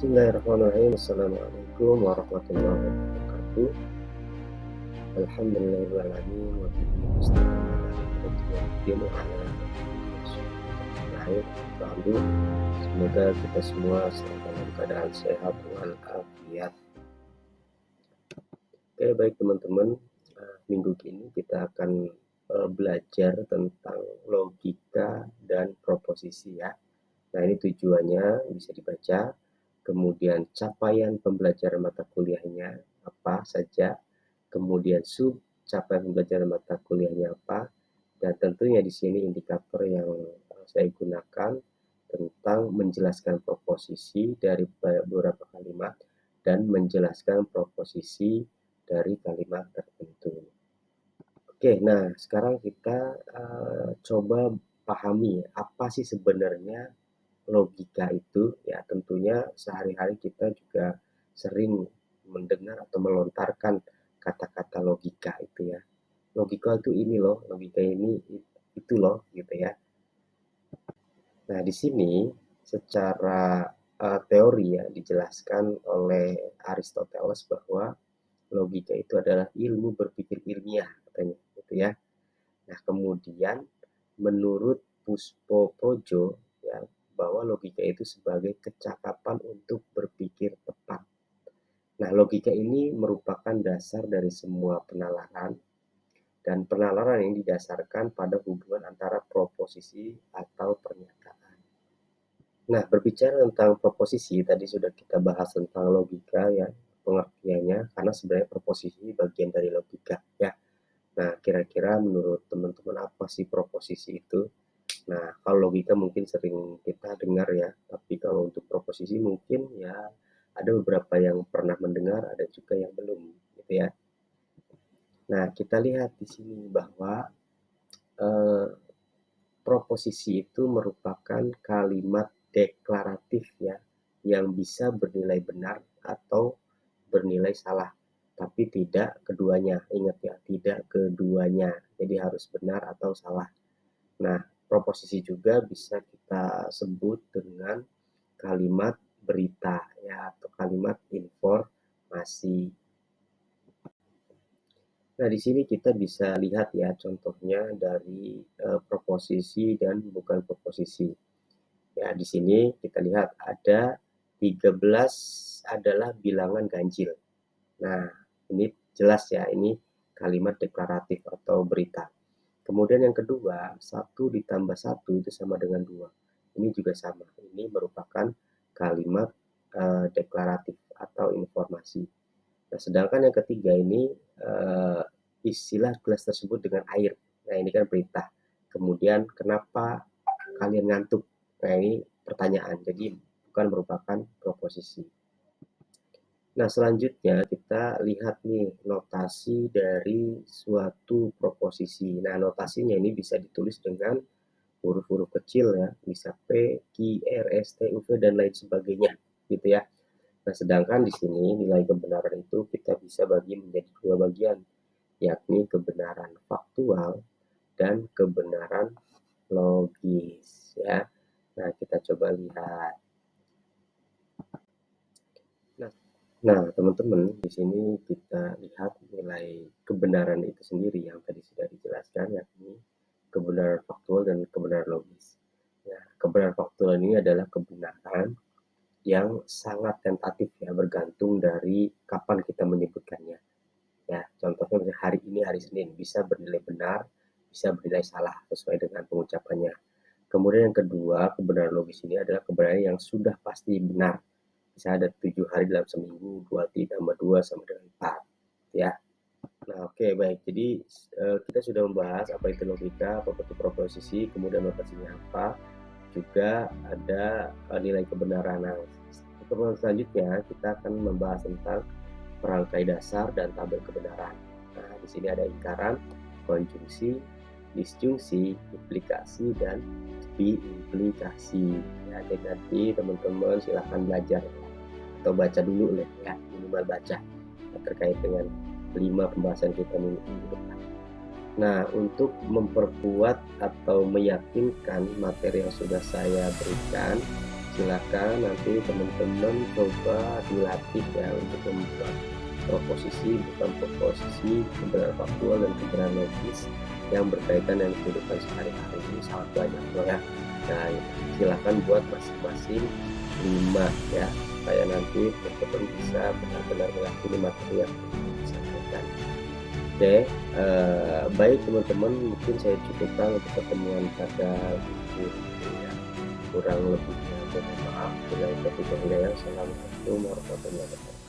Bismillahirrahmanirrahim. Assalamualaikum warahmatullahi wabarakatuh. Alhamdulillahirrahmanirrahim. Wa bihi nasta'in ala umuri waddin wa ala alihi washabbihi. Semoga kita semua selalu dalam keadaan sehat walafiat. Oke, baik teman-teman. Minggu ini kita akan belajar tentang logika dan proposisi ya. Nah, ini tujuannya bisa dibaca. Kemudian capaian pembelajaran mata kuliahnya apa saja, kemudian sub capaian pembelajaran mata kuliahnya apa, dan tentunya di sini indikator yang saya gunakan tentang menjelaskan proposisi dari beberapa kalimat dan menjelaskan proposisi dari kalimat tertentu. Oke, nah sekarang kita coba pahami apa sih sebenarnya logika itu. Ya tentunya sehari-hari kita juga sering mendengar atau melontarkan kata-kata logika itu ya. Logika itu ini loh, logika ini itu loh gitu ya. Nah, di sini secara teori ya dijelaskan oleh Aristoteles bahwa logika itu adalah ilmu berpikir ilmiah katanya gitu ya. Nah, kemudian menurut Puspo Projo ya, bahwa logika itu sebagai kecakapan untuk berpikir tepat. Nah, logika ini merupakan dasar dari semua penalaran, dan penalaran yang didasarkan pada hubungan antara proposisi atau pernyataan. Nah, berbicara tentang proposisi, tadi sudah kita bahas tentang logika ya, pengertiannya, karena sebenarnya proposisi bagian dari logika ya. Nah, kira-kira menurut teman-teman apa sih proposisi itu? Nah, kalau logika mungkin sering kita dengar ya, tapi kalau untuk proposisi mungkin ya ada beberapa yang pernah mendengar, ada juga yang belum, gitu ya. Nah, kita lihat di sini bahwa eh, proposisi itu merupakan kalimat deklaratif ya, yang bisa bernilai benar atau bernilai salah, tapi tidak keduanya. Ingat ya, tidak keduanya. Jadi harus benar atau salah. Nah, proposisi juga bisa kita sebut dengan kalimat berita ya, atau kalimat informasi. Nah, di sini kita bisa lihat ya contohnya dari proposisi dan bukan proposisi. Ya, di sini kita lihat ada 13 adalah bilangan ganjil. Nah, ini jelas ya, ini kalimat deklaratif atau berita. Kemudian yang kedua, 1 ditambah 1 itu sama dengan 2. Ini juga sama. Ini merupakan kalimat deklaratif atau informasi. Nah, sedangkan yang ketiga ini istilah gelas tersebut dengan air. Nah, ini kan berita. Kemudian kenapa kalian ngantuk? Nah, ini pertanyaan. Jadi bukan merupakan proposisi. Nah, selanjutnya kita lihat nih notasi dari suatu proposisi. Nah, notasinya ini bisa ditulis dengan huruf-huruf kecil ya, bisa P, Q, R, S, T, U, V, dan lain sebagainya, gitu ya. Nah, sedangkan di sini nilai kebenaran itu kita bisa bagi menjadi dua bagian, yakni kebenaran faktual dan kebenaran logis ya. Nah, kita coba lihat. Nah, teman-teman, di sini kita lihat nilai kebenaran itu sendiri yang tadi sudah dijelaskan, yakni kebenaran faktual dan kebenaran logis. Nah, kebenaran faktual ini adalah kebenaran yang sangat tentatif ya, bergantung dari kapan kita menyebutkannya. Ya, contohnya misalnya hari ini hari Senin bisa bernilai benar, bisa bernilai salah sesuai dengan pengucapannya. Kemudian yang kedua, kebenaran logis ini adalah kebenaran yang sudah pasti benar. Bisa ada 7 hari dalam seminggu, 2 tambah 2 sama dengan 4 ya. Nah, oke, baik. Jadi kita sudah membahas apa itu logika, apa itu proposisi, kemudian notasinya apa, juga ada nilai kebenaran. Nah, selanjutnya kita akan membahas tentang perangkai dasar dan tabel kebenaran. Nah, di sini ada lingkaran, konjungsi, disjungsi, implikasi, dan biimplikasi. Ya, jadi nanti teman-teman silahkan belajar atau baca dulu ya, minimal baca terkait dengan 5 pembahasan kita minggu depan. Nah, untuk memperkuat atau meyakinkan materi yang sudah saya berikan, silakan nanti teman-teman coba dilatih ya untuk membuat bukan proposisi kebenaran faktual dan kebenaran logis yang berkaitan dengan kehidupan sehari-hari. Ini sangat banyak loh ya. Nah, silakan buat masing-masing 5 ya, supaya nanti teman-teman bisa benar-benar meyakini materi yang disampaikan. Oke, baik teman-teman, mungkin saya cukupkan untuk pertemuan pada minggu ini ya. Kurang lebihnya mohon maaf. Bila itu tidak, Assalamualaikum warahmatullahi wabarakatuh.